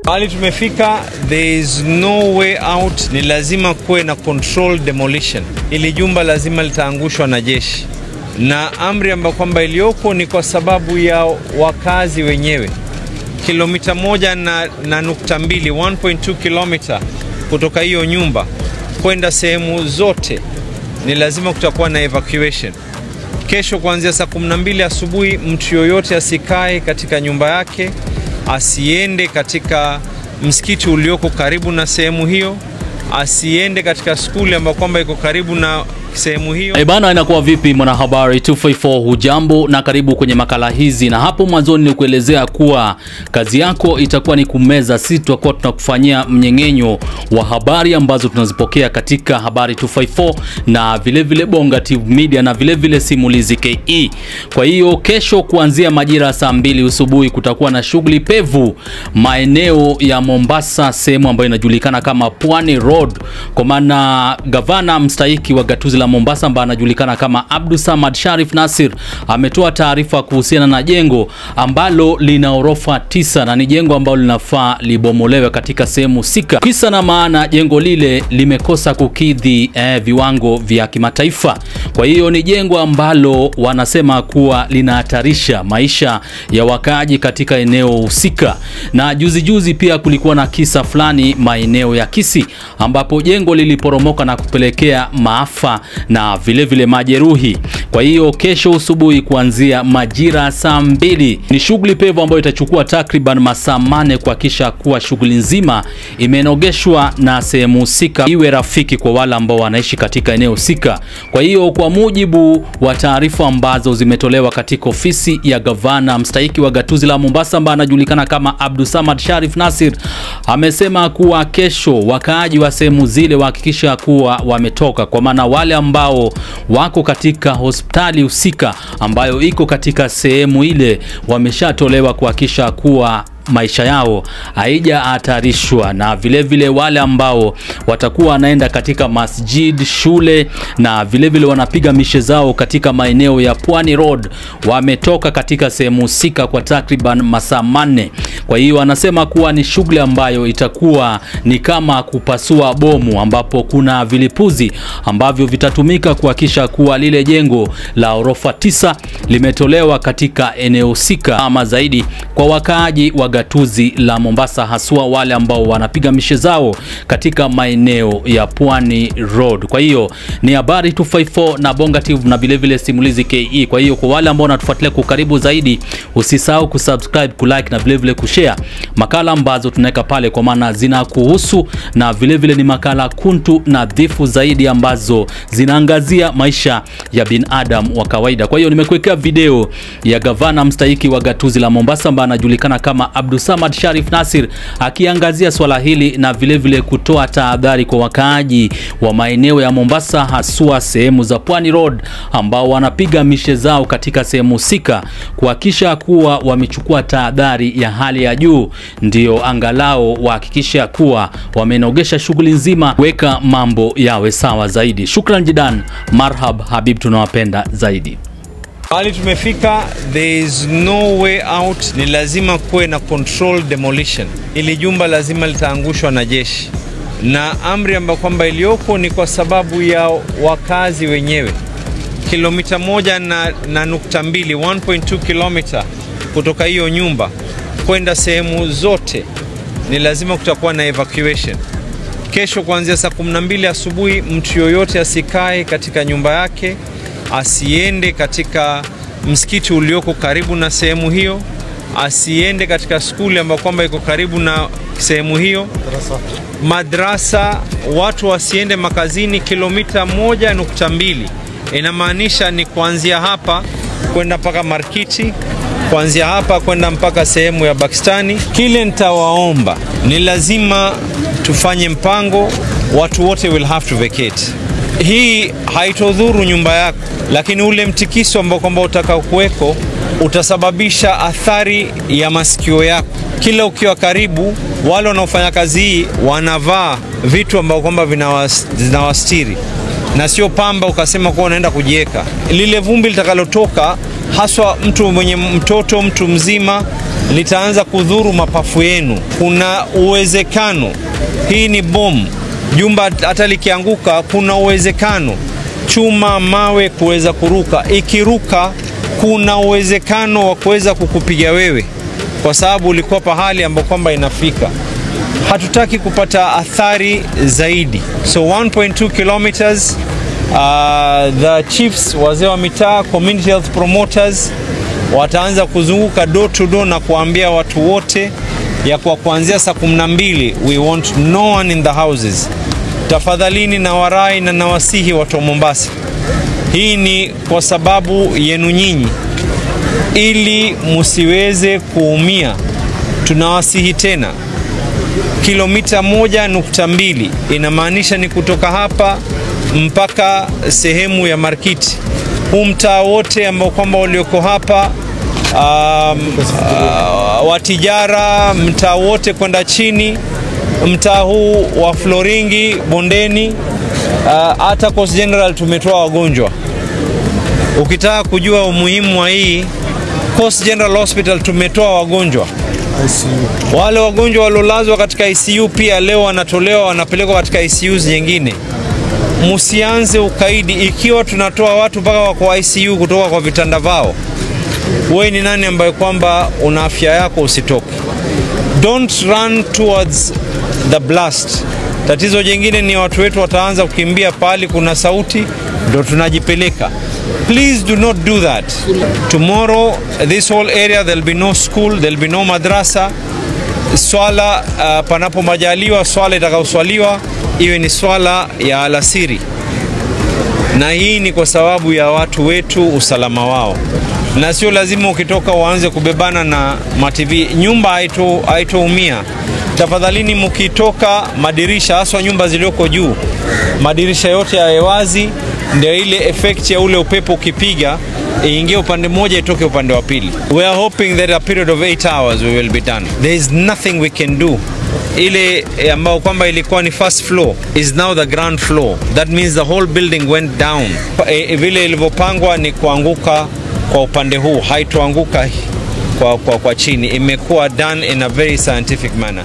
Hali tumefika, there is no way out. Ni lazima kuwe na control demolition. Ili jumba lazima litaangushwa na jeshi. Na amri ambayo kwamba iliyoko ni kwa sababu ya wakazi wenyewe. Kilomita 1.2, 1.2 kilomita kutoka hiyo nyumba kwenda sehemu zote ni lazima kutakuwa na evacuation. Kesho kuanzia saa 12 asubuhi mtu yoyote asikae katika nyumba yake, asiende katika msikiti ulioko karibu na sehemu hiyo, asiende katika skuli ambayo kwamba iko karibu na sehemu hiyo. Bana, inakuwa vipi mwanahabari 254, hujambo na karibu kwenye makala hizi. Na hapo mwanzoni ni kuelezea kuwa kazi yako itakuwa ni kumeza, sisi tutakuwa tunakufanyia mnyengenyo wa habari ambazo tunazipokea katika habari 254 na vile vile Bonga TV Media na vile vile Simulizi KE. Kwa hiyo kesho kuanzia majira saa 2 asubuhi kutakuwa na shughuli pevu maeneo ya Mombasa, sehemu ambayo inajulikana kama Pwani Road, kwa maana gavana mstahiki wa gatuzi la Mombasa ambaye anajulikana kama Abdusamad Sharif Nassir ametoa taarifa kuhusiana na jengo ambalo lina orofa 9 na ni jengo ambalo linafaa libomolewe katika sehemu husika. Kisa na maana jengo lile limekosa kukidhi viwango vya kimataifa. Kwa hiyo ni jengo ambalo wanasema kuwa linahatarisha maisha ya wakaaji katika eneo husika. Na juzi pia kulikuwa na kisa fulani maeneo ya Kisii ambapo jengo liliporomoka na kupelekea maafa na vile vile majeruhi. Kwa hiyo kesho asubuhi kuanzia majira saa 2 ni shughuli pevu ambayo itachukua takriban masaa 8 kuhakikisha kuwa shughuli nzima imenogeshwa na sehemu husika iwe rafiki kwa wale ambao wanaishi katika eneo husika. Kwa hiyo kwa mujibu wa taarifa ambazo zimetolewa katika ofisi ya gavana mstahiki wa gatuzi la Mombasa ambaye anajulikana kama Abdusamad Sharif Nassir, amesema kuwa kesho wakaaji wa sehemu zile wahakikisha kuwa wametoka, kwa maana wale ambao wako katika hospitali husika ambayo iko katika sehemu ile wameshatolewa kuhakikisha kuwa maisha yao haijahatarishwa, na vile vile wale ambao watakuwa wanaenda katika masjid, shule na vile vile wanapiga mishe zao katika maeneo ya Pwani Road wametoka katika sehemu husika kwa takriban masaa 4. Kwa hiyo anasema kuwa ni shughuli ambayo itakuwa ni kama kupasua bomu, ambapo kuna vilipuzi ambavyo vitatumika kuhakikisha kuwa lile jengo la orofa 9 limetolewa katika eneo husika, ama zaidi kwa wakaaji wa gatuzi la Mombasa, haswa wale ambao wanapiga mishe zao katika maeneo ya Pwani Road. Kwa hiyo ni habari 254 na Bonga TV na vile vile Simulizi KE. Kwa hiyo kwa wale ambao wanatufuatilia kwa karibu zaidi, usisahau kusubscribe, kulike na vile vile kushare makala ambazo tunaweka pale, kwa maana zinakuhusu na vile vile ni makala kuntu na dhifu zaidi ambazo zinaangazia maisha ya binadamu wa kawaida. Kwa hiyo nimekuwekea video ya gavana mstahiki wa gatuzi la Mombasa ambaye anajulikana kama Abdusamad Sharif Nassir akiangazia swala hili na vile vile kutoa tahadhari kwa wakaaji wa maeneo ya Mombasa, haswa sehemu za Pwani Road ambao wanapiga mishe zao katika sehemu husika, kuhakikisha kuwa wamechukua tahadhari ya hali ya juu, ndio angalau wahakikisha kuwa wamenogesha shughuli nzima, weka mambo yawe sawa zaidi. Shukran jidan, marhab habib, tunawapenda zaidi. Hali tumefika, there is no way out. Ni lazima kuwe na control demolition. Ili jumba lazima litaangushwa na jeshi. Na amri ambayo kwamba iliyoko ni kwa sababu ya wakazi wenyewe. Kilomita 1.2, 1.2 kilomita kutoka hiyo nyumba kwenda sehemu zote ni lazima kutakuwa na evacuation. Kesho kuanzia saa 12 asubuhi mtu yoyote asikae katika nyumba yake, asiende katika msikiti ulioko karibu na sehemu hiyo, asiende katika skuli ambayo kwamba iko karibu na sehemu hiyo, madrasa, watu wasiende makazini. Kilomita 1.2 inamaanisha ni kuanzia hapa kwenda mpaka Markiti, kuanzia hapa kwenda mpaka sehemu ya Pakistani. Kile nitawaomba ni lazima tufanye mpango, watu wote will have to vacate. Hii haitodhuru nyumba yako, lakini ule mtikiso ambao kwamba utakao kuweko utasababisha athari ya masikio yako. Kila ukiwa karibu, wale wanaofanya kazi hii wanavaa vitu ambao kwamba vinawastiri na sio pamba ukasema kwa unaenda kujieka. Lile vumbi litakalotoka, haswa mtu mwenye mtoto, mtu mzima, litaanza kudhuru mapafu yenu. Kuna uwezekano, hii ni bomu, jumba hata likianguka kuna uwezekano chuma mawe kuweza kuruka. Ikiruka kuna uwezekano wa kuweza kukupiga wewe, kwa sababu ulikuwa pahali ambapo kwamba inafika. Hatutaki kupata athari zaidi. So 1.2 kilometers, the chiefs, wazee wa mitaa, community health promoters wataanza kuzunguka door to door na kuambia watu wote ya kwa kuanzia saa 12 we want no one in the houses. Tafadhalini na warai na nawasihi watu wa Mombasa, hii ni kwa sababu yenu nyinyi, ili musiweze kuumia. Tunawasihi tena, kilomita 1.2 inamaanisha ni kutoka hapa mpaka sehemu ya Markiti. Huu mtaa wote ambao kwamba walioko hapa, watijara, mtaa wote kwenda chini, mtaa huu wa Floringi, Bondeni, hata Coast General tumetoa wagonjwa. Ukitaka kujua umuhimu wa hii, Coast General Hospital tumetoa wagonjwa. ICU. Wale wagonjwa walolazwa katika ICU pia leo wanatolewa, wanapelekwa katika ICUs nyingine. Musianze ukaidi. Ikiwa tunatoa watu mpaka wako ICU kutoka kwa vitanda vao, wewe ni nani ambaye kwamba una afya yako usitoke? Don't run towards the blast. Tatizo jingine ni watu wetu wataanza kukimbia pali kuna sauti, ndo tunajipeleka. Please do not do that. Tomorrow, this whole area, there'll be no school, there'll be no madrasa. Swala panapo majaliwa, swala itakaoswaliwa iwe ni swala ya alasiri. Na hii ni kwa sababu ya watu wetu, usalama wao. Na sio lazima ukitoka uanze kubebana na mativi. Nyumba haitoumia. Tafadhalini mkitoka, madirisha, haswa nyumba zilioko juu, madirisha yote yawe wazi, ndio ile effect ya ule upepo ukipiga iingie upande mmoja itoke upande wa pili. We are hoping that a period of 8 hours we will be done. There is nothing we can do. Ile ambao kwamba ilikuwa ni first floor is now the ground floor. That means the whole building went down. Vile ilivyopangwa ni kuanguka kwa upande huu, haitoanguka kwa chini. Imekuwa done in a very scientific manner.